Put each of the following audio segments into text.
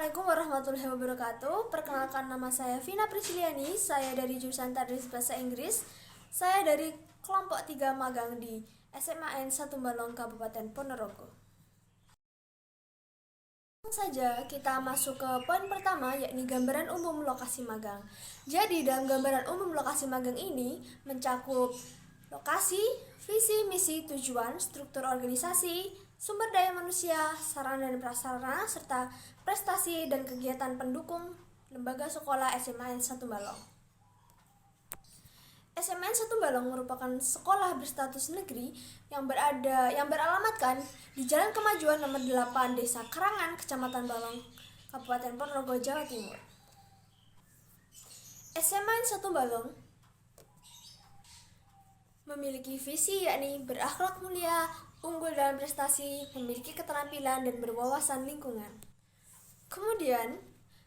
Assalamualaikum warahmatullahi wabarakatuh. Perkenalkan, nama saya Vina Prisciliani. Saya dari jurusan Tadris Bahasa Inggris. Saya dari kelompok 3 magang di SMA N 1 Balong, Kabupaten Ponorogo. Langsung saja kita masuk ke poin pertama, yakni gambaran umum lokasi magang. Jadi dalam gambaran umum lokasi magang ini mencakup lokasi, visi, misi, tujuan, struktur organisasi, sumber daya manusia, sarana dan prasarana, serta prestasi dan kegiatan pendukung lembaga sekolah SMA N 1 Balong. SMA N 1 Balong merupakan sekolah berstatus negeri yang beralamatkan di Jalan Kemajuan nomor 8, Desa Karangan, Kecamatan Balong, Kabupaten Ponorogo, Jawa Timur. SMA N 1 Balong memiliki visi, yakni berakhlak mulia, unggul dalam prestasi, memiliki keterampilan, dan berwawasan lingkungan. Kemudian,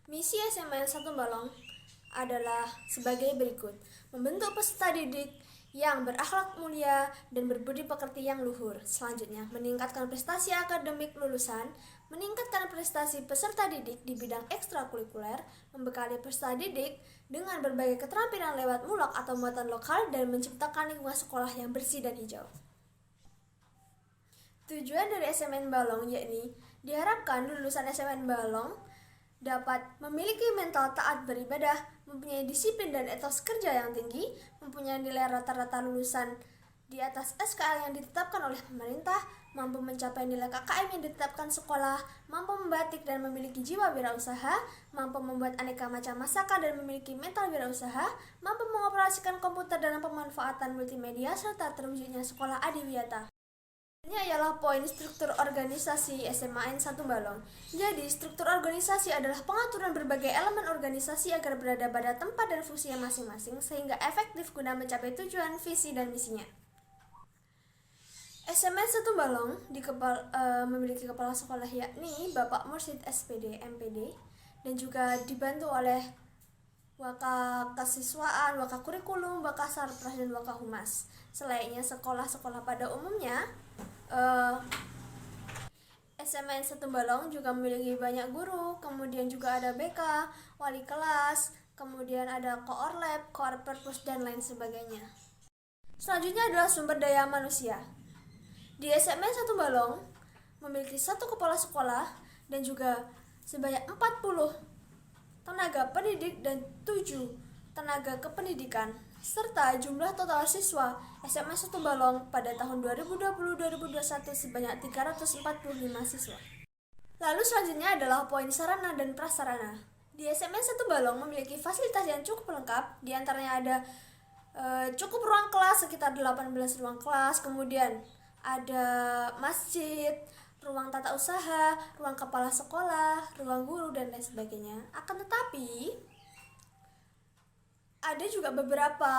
misi SMA N 1 Balong adalah sebagai berikut: membentuk peserta didik yang berakhlak mulia dan berbudi pekerti yang luhur. Selanjutnya, meningkatkan prestasi akademik lulusan, meningkatkan prestasi peserta didik di bidang ekstrakurikuler, membekali peserta didik dengan berbagai keterampilan lewat mulak atau muatan lokal, dan menciptakan lingkungan sekolah yang bersih dan hijau. Tujuan dari SMN Balong yakni diharapkan lulusan SMN Balong dapat memiliki mental taat beribadah, mempunyai disiplin dan etos kerja yang tinggi, mempunyai nilai rata-rata lulusan di atas SKL yang ditetapkan oleh pemerintah, mampu mencapai nilai KKM yang ditetapkan sekolah, mampu membatik dan memiliki jiwa wirausaha, mampu membuat aneka macam masakan dan memiliki mental wirausaha, mampu mengoperasikan komputer dalam pemanfaatan multimedia, serta terwujudnya sekolah adiwiyata. Ini ialah poin struktur organisasi SMA N 1 Balong. Jadi, struktur organisasi adalah pengaturan berbagai elemen organisasi agar berada pada tempat dan fungsinya masing-masing sehingga efektif guna mencapai tujuan, visi, dan misinya. SMA N 1 Balong memiliki kepala sekolah yakni Bapak Mursid SPD MPD, dan juga dibantu oleh Waka Kesiswaan, Waka Kurikulum, Waka Sarpras, dan Waka Humas. Selayaknya sekolah-sekolah pada umumnya, SMA N 1 Balong juga memiliki banyak guru, kemudian juga ada BK, wali kelas, kemudian ada koor lab, koor perpus, dan lain sebagainya. Selanjutnya adalah sumber daya manusia. Di SMA N 1 Balong memiliki 1 kepala sekolah dan juga sebanyak 40 tenaga pendidik dan 7 tenaga kependidikan, serta jumlah total siswa SMA 1 Balong pada tahun 2020-2021 sebanyak 345 siswa. Lalu selanjutnya adalah poin sarana dan prasarana. Di SMA 1 Balong memiliki fasilitas yang cukup lengkap, diantaranya ada cukup ruang kelas, sekitar 18 ruang kelas, kemudian ada masjid, ruang tata usaha, ruang kepala sekolah, ruang guru, dan lain sebagainya. Akan tetapi, ada juga beberapa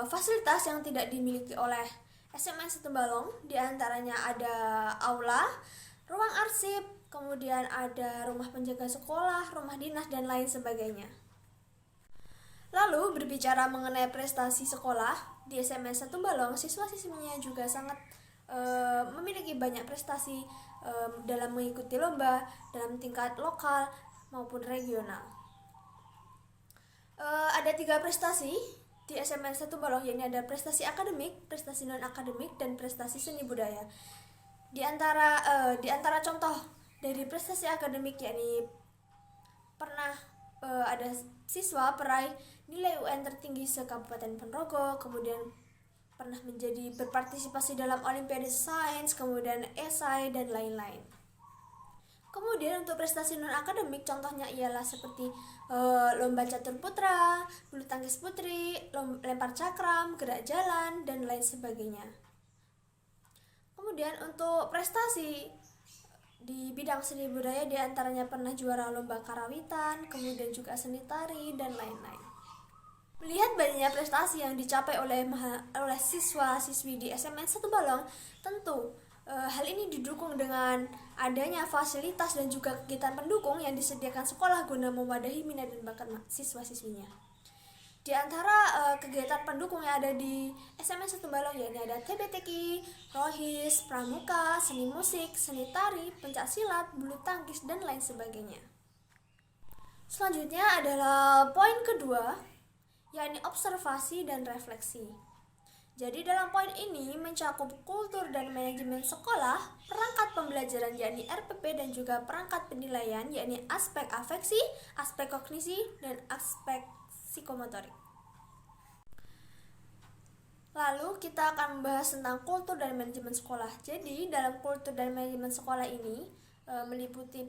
fasilitas yang tidak dimiliki oleh SMA N 1 Balong. Di antaranya ada aula, ruang arsip, kemudian ada rumah penjaga sekolah, rumah dinas, dan lain sebagainya. Lalu berbicara mengenai prestasi sekolah, di SMA N 1 Balong siswa-siswinya juga sangat memiliki banyak prestasi dalam mengikuti lomba dalam tingkat lokal maupun regional. Ada 3 prestasi di SMA N 1 Balong, yakni ada prestasi akademik, prestasi non-akademik, dan prestasi seni budaya. Di antara contoh dari prestasi akademik yakni pernah ada siswa peraih nilai UN tertinggi se-Kabupaten Ponorogo, kemudian pernah berpartisipasi dalam Olimpiade Sains, kemudian esai, dan lain-lain. Kemudian untuk prestasi non-akademik contohnya ialah seperti lomba catur putra, bulu tangkis putri, lempar cakram, gerak jalan, dan lain sebagainya. Kemudian untuk prestasi di bidang seni budaya diantaranya pernah juara lomba karawitan, kemudian juga seni tari, dan lain-lain. Melihat banyaknya prestasi yang dicapai oleh siswa-siswi di SMA N 1 Balong, tentu hal ini didukung dengan adanya fasilitas dan juga kegiatan pendukung yang disediakan sekolah guna mewadahi minat dan bakat siswa-siswinya. Di antara kegiatan pendukung yang ada di SMA N 1 Balong yakni ada TBTQ, Rohis, Pramuka, seni musik, seni tari, pencak silat, bulu tangkis, dan lain sebagainya. Selanjutnya adalah poin kedua, yakni observasi dan refleksi. Jadi dalam poin ini mencakup kultur dan manajemen sekolah, perangkat pembelajaran yakni RPP dan juga perangkat penilaian yakni aspek afeksi, aspek kognisi, dan aspek psikomotorik. Lalu kita akan membahas tentang kultur dan manajemen sekolah. Jadi dalam kultur dan manajemen sekolah ini meliputi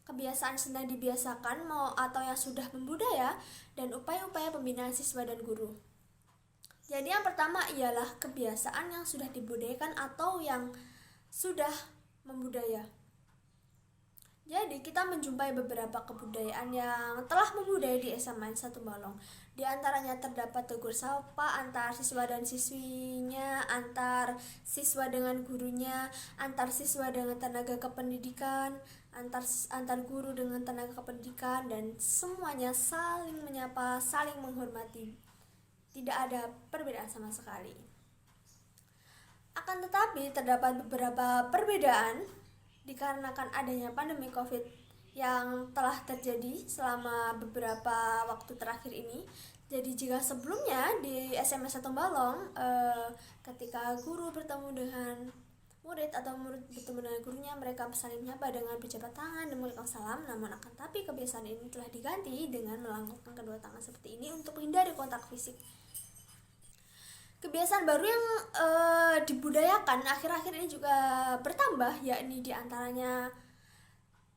kebiasaan sedang dibiasakan atau yang sudah membudaya dan upaya-upaya pembinaan siswa dan guru. Jadi yang pertama ialah kebiasaan yang sudah dibudayakan atau yang sudah membudaya. Jadi kita menjumpai beberapa kebudayaan yang telah membudaya di SMA 1 Balong. Di antaranya terdapat tegur sapa antar siswa dan siswinya, antar siswa dengan gurunya, antar siswa dengan tenaga kependidikan, antar guru dengan tenaga kependidikan, dan semuanya saling menyapa, saling menghormati. Tidak ada perbedaan sama sekali. Akan tetapi terdapat beberapa perbedaan dikarenakan adanya pandemi COVID yang telah terjadi selama beberapa waktu terakhir ini. Jadi jika sebelumnya di SMA 1 Balong ketika guru bertemu dengan murid atau murid bertemu dengan gurunya, mereka saling menyapa dengan berjabat tangan dan mengucapkan salam. Namun akan tapi kebiasaan ini telah diganti dengan melangkahkan kedua tangan seperti ini untuk menghindari kontak fisik. Kebiasaan baru yang dibudayakan akhir-akhir ini juga bertambah, yakni diantaranya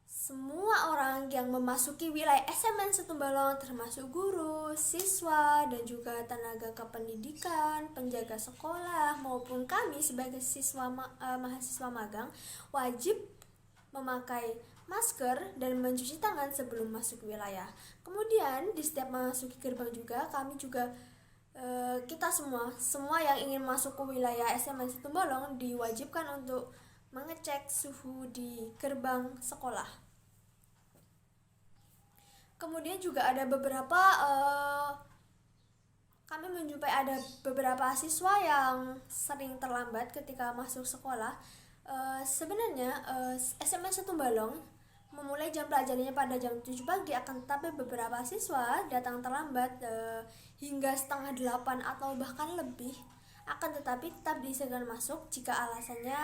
semua orang yang memasuki wilayah SMA 1 Balong termasuk guru, siswa, dan juga tenaga kependidikan, penjaga sekolah, maupun kami sebagai mahasiswa magang wajib memakai masker dan mencuci tangan sebelum masuk wilayah. Kemudian di setiap memasuki gerbang juga kami juga kita semua yang ingin masuk ke wilayah SMA 1 Balong diwajibkan untuk mengecek suhu di gerbang sekolah. Kemudian juga ada kami menjumpai ada beberapa siswa yang sering terlambat ketika masuk sekolah. Sebenarnya SMA 1 Balong memulai jam pelajarannya pada jam 7 pagi, akan tetapi beberapa siswa datang terlambat hingga setengah 8 atau bahkan lebih. Akan tetapi tetap diizinkan masuk jika alasannya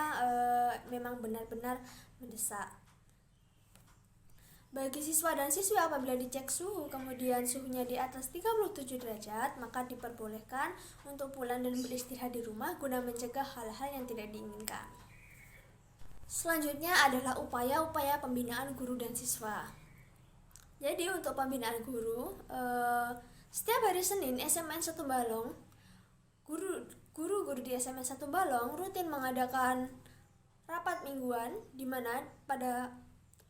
memang benar-benar mendesak. Bagi siswa dan siswi apabila dicek suhu kemudian suhunya di atas 37 derajat, maka diperbolehkan untuk pulang dan beristirahat di rumah guna mencegah hal-hal yang tidak diinginkan. Selanjutnya adalah upaya-upaya pembinaan guru dan siswa. Jadi untuk pembinaan guru, setiap hari Senin SMA 1 Balong, guru-guru di SMA 1 Balong rutin mengadakan rapat mingguan, di mana pada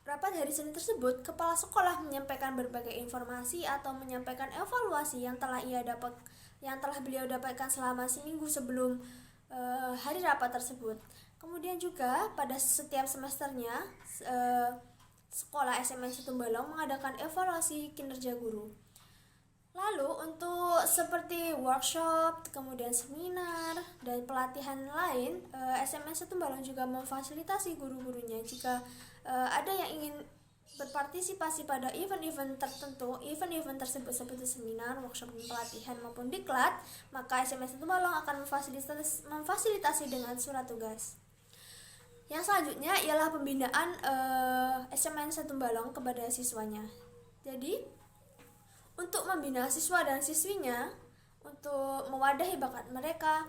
rapat hari Senin tersebut, kepala sekolah menyampaikan berbagai informasi atau menyampaikan evaluasi yang telah beliau dapatkan selama seminggu sebelum hari rapat tersebut. Kemudian juga pada setiap semesternya sekolah SMA 1 Balong mengadakan evaluasi kinerja guru. Lalu untuk seperti workshop, kemudian seminar, dan pelatihan lain, SMA 1 Balong juga memfasilitasi guru-gurunya jika ada yang ingin berpartisipasi pada event-event tertentu, event-event tersebut seperti seminar, workshop, pelatihan maupun diklat, maka SMA 1 Balong akan memfasilitasi dengan surat tugas. Yang selanjutnya ialah pembinaan SMA 1 Balong kepada siswanya. Jadi untuk membina siswa dan siswinya untuk mewadahi bakat mereka,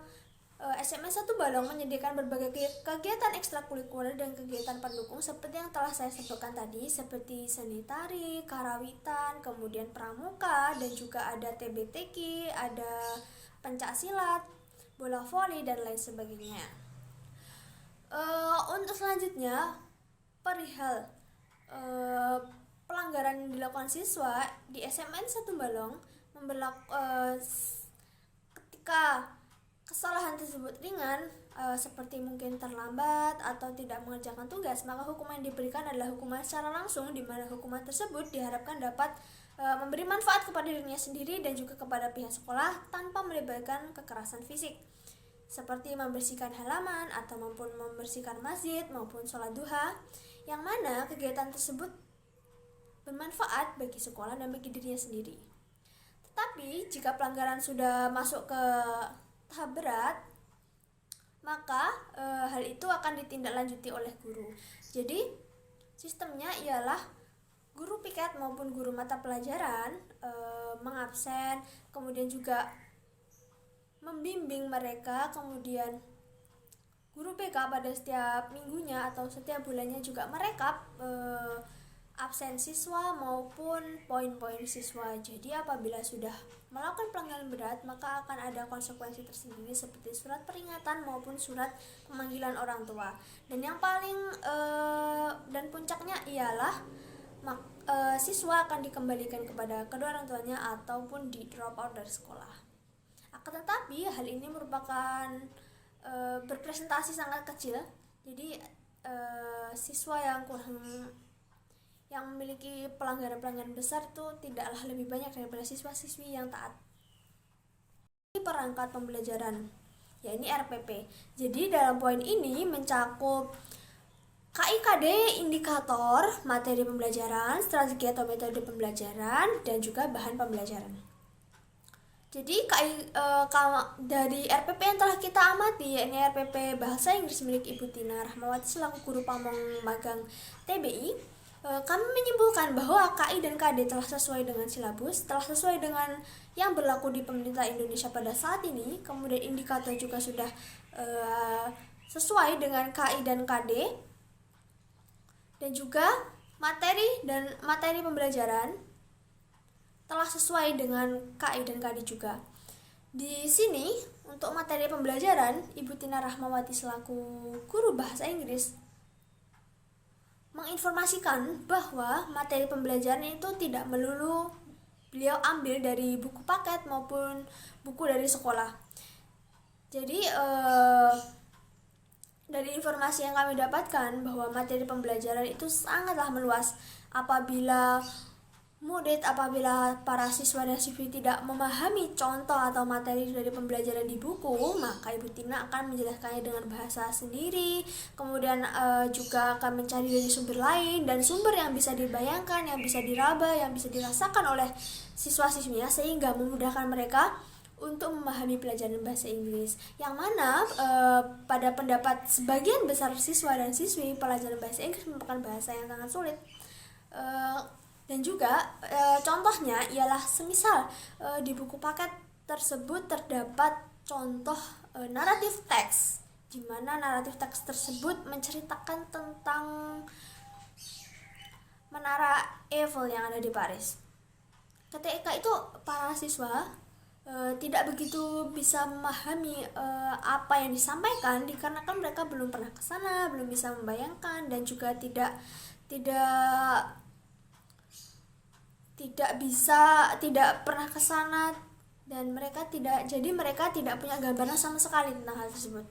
SMA 1 Balong menyediakan berbagai kegiatan ekstrakurikuler dan kegiatan pendukung seperti yang telah saya sebutkan tadi, seperti seni tari, karawitan, kemudian pramuka, dan juga ada TBTQ, ada pencak silat, bola voli, dan lain sebagainya. Untuk selanjutnya, perihal pelanggaran yang dilakukan siswa di SMA 1 Balong ketika kesalahan tersebut ringan, seperti mungkin terlambat atau tidak mengerjakan tugas, maka hukuman yang diberikan adalah hukuman secara langsung, di mana hukuman tersebut diharapkan dapat memberi manfaat kepada dirinya sendiri dan juga kepada pihak sekolah tanpa melibatkan kekerasan fisik, seperti membersihkan halaman atau maupun membersihkan masjid maupun sholat duha, yang mana kegiatan tersebut bermanfaat bagi sekolah dan bagi dirinya sendiri. Tetapi jika pelanggaran sudah masuk ke tahap berat, maka hal itu akan ditindaklanjuti oleh guru. Jadi sistemnya ialah guru piket maupun guru mata pelajaran mengabsen, kemudian juga membimbing mereka, kemudian guru BK pada setiap minggunya atau setiap bulannya juga merekap absen siswa maupun poin-poin siswa. Jadi apabila sudah melakukan pelanggaran berat, maka akan ada konsekuensi tersendiri seperti surat peringatan maupun surat pemanggilan orang tua. Dan yang paling dan puncaknya ialah siswa akan dikembalikan kepada kedua orang tuanya ataupun di drop out dari sekolah. Akan tetapi hal ini merupakan berpresentasi sangat kecil. Jadi siswa yang memiliki pelanggaran-pelanggaran besar itu tidaklah lebih banyak daripada siswa-siswi yang taat. Perangkat pembelajaran, yakni RPP. Jadi dalam poin ini mencakup KIKD, indikator, materi pembelajaran, strategi atau metode pembelajaran, dan juga bahan pembelajaran. Jadi dari RPP yang telah kita amati, yakni RPP Bahasa Inggris milik Ibu Tina Rahmawati selaku guru pamong magang TBI, kami menyimpulkan bahwa KI dan KD telah sesuai dengan silabus, telah sesuai dengan yang berlaku di pemerintah Indonesia pada saat ini. Kemudian indikator juga sudah sesuai dengan KI dan KD, dan juga materi pembelajaran telah sesuai dengan KI dan KD juga. Di sini untuk materi pembelajaran, Ibu Tina Rahmawati selaku guru bahasa Inggris menginformasikan bahwa materi pembelajaran itu tidak melulu beliau ambil dari buku paket maupun buku dari sekolah. Jadi dari informasi yang kami dapatkan bahwa materi pembelajaran itu sangatlah meluas. Apabila para siswa dan siswi tidak memahami contoh atau materi dari pembelajaran di buku, maka Ibu Tina akan menjelaskannya dengan bahasa sendiri. Kemudian juga akan mencari dari sumber lain, dan sumber yang bisa dibayangkan, yang bisa diraba, yang bisa dirasakan oleh siswa-siswinya, sehingga memudahkan mereka untuk memahami pelajaran bahasa Inggris. Yang mana pada pendapat sebagian besar siswa dan siswi, pelajaran bahasa Inggris merupakan bahasa yang sangat sulit. Dan juga contohnya ialah semisal di buku paket tersebut terdapat contoh naratif teks, di mana naratif teks tersebut menceritakan tentang menara Eiffel yang ada di Paris. Ketika itu para siswa tidak begitu bisa memahami apa yang disampaikan, dikarenakan mereka belum pernah ke sana, belum bisa membayangkan, dan juga tidak pernah ke sana, dan mereka tidak punya gambaran sama sekali tentang hal tersebut.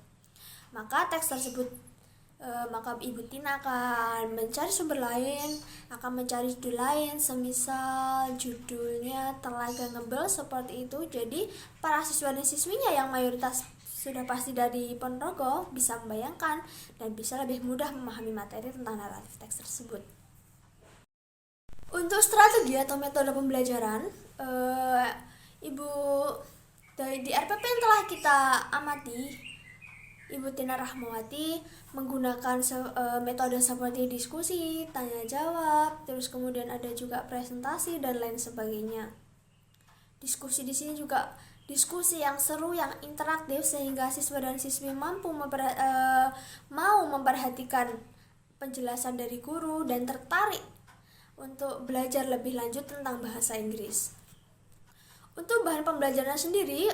Maka Ibu Tina akan mencari sumber lain, akan mencari judul lain, semisal judulnya Telaga Ngebel seperti itu. Jadi para siswa dan siswinya yang mayoritas sudah pasti dari Ponorogo bisa membayangkan dan bisa lebih mudah memahami materi tentang naratif teks tersebut. Untuk strategi atau metode pembelajaran, di RPP yang telah kita amati, Ibu Tina Rahmawati menggunakan metode seperti diskusi, tanya jawab, terus kemudian ada juga presentasi dan lain sebagainya. Diskusi di sini juga diskusi yang seru, yang interaktif, sehingga siswa dan siswi mampu mau memperhatikan penjelasan dari guru dan tertarik untuk belajar lebih lanjut tentang bahasa Inggris. Untuk bahan pembelajaran sendiri,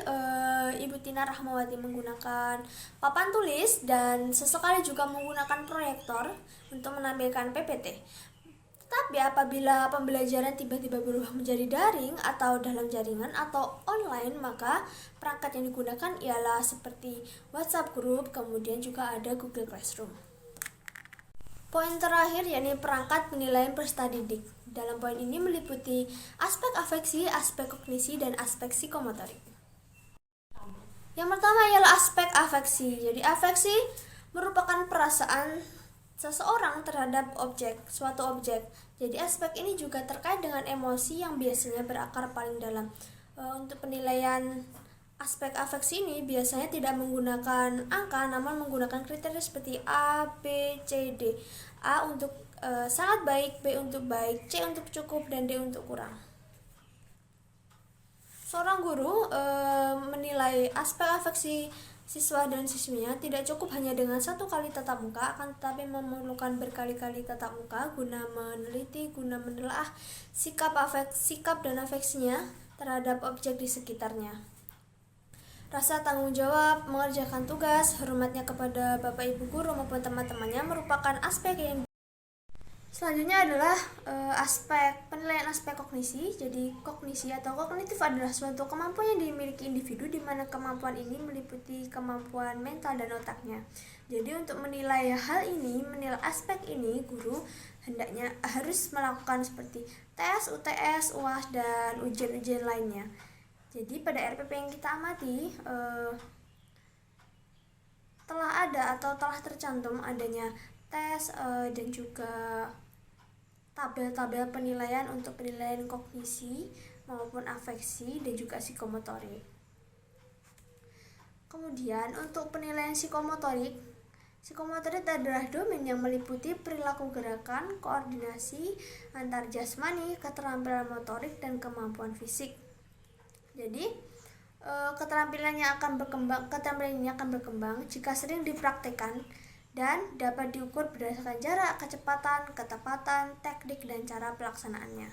Ibu Tina Rahmawati menggunakan papan tulis dan sesekali juga menggunakan proyektor untuk menampilkan PPT. Tetapi apabila pembelajaran tiba-tiba berubah menjadi daring atau dalam jaringan atau online, maka perangkat yang digunakan ialah seperti WhatsApp Group, kemudian juga ada Google Classroom. Poin terakhir yakni perangkat penilaian peserta didik. Dalam poin ini meliputi aspek afeksi, aspek kognisi, dan aspek psikomotorik. Yang pertama ialah aspek afeksi. Jadi afeksi merupakan perasaan seseorang terhadap suatu objek. Jadi aspek ini juga terkait dengan emosi yang biasanya berakar paling dalam. Untuk penilaian aspek afeksi ini biasanya tidak menggunakan angka, namun menggunakan kriteria seperti A, B, C, D. A untuk sangat baik, B untuk baik, C untuk cukup, dan D untuk kurang. Seorang guru menilai aspek afeksi siswa dan siswinya tidak cukup hanya dengan satu kali tatap muka, akan tetapi memerlukan berkali-kali tatap muka guna meneliti, guna menelaah sikap dan afeksinya terhadap objek di sekitarnya. Rasa tanggung jawab, mengerjakan tugas, hormatnya kepada bapak ibu guru maupun teman-temannya merupakan aspek yang. Selanjutnya adalah penilaian aspek kognisi. Jadi kognisi atau kognitif adalah suatu kemampuan yang dimiliki individu di mana kemampuan ini meliputi kemampuan mental dan otaknya. Jadi untuk menilai hal ini, menilai aspek ini, guru hendaknya harus melakukan seperti tes, UTS, UAS, dan ujian-ujian lainnya. Jadi pada RPP yang kita amati telah ada atau telah tercantum adanya tes dan juga tabel-tabel penilaian untuk penilaian kognisi maupun afeksi dan juga psikomotorik. Kemudian untuk penilaian psikomotorik adalah domain yang meliputi perilaku gerakan, koordinasi antar jasmani, keterampilan motorik, dan kemampuan fisik. Jadi keterampilan ini akan berkembang jika sering dipraktekkan dan dapat diukur berdasarkan jarak, kecepatan, ketepatan, teknik, dan cara pelaksanaannya.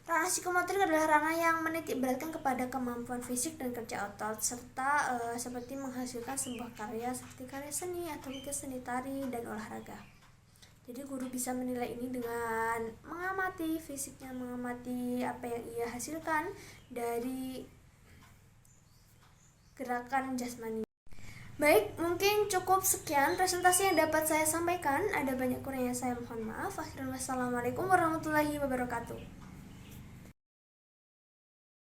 Ranah psikomotorik adalah ranah yang menitik beratkan kepada kemampuan fisik dan kerja otot, serta seperti menghasilkan sebuah karya seperti karya seni atau seni tari dan olahraga. Jadi guru bisa menilai ini dengan mengamati fisiknya, mengamati apa yang ia hasilkan dari gerakan jasmani. Baik, mungkin cukup sekian presentasi yang dapat saya sampaikan. Ada banyak kurangnya, saya mohon maaf. Akhirnya, wassalamualaikum warahmatullahi wabarakatuh.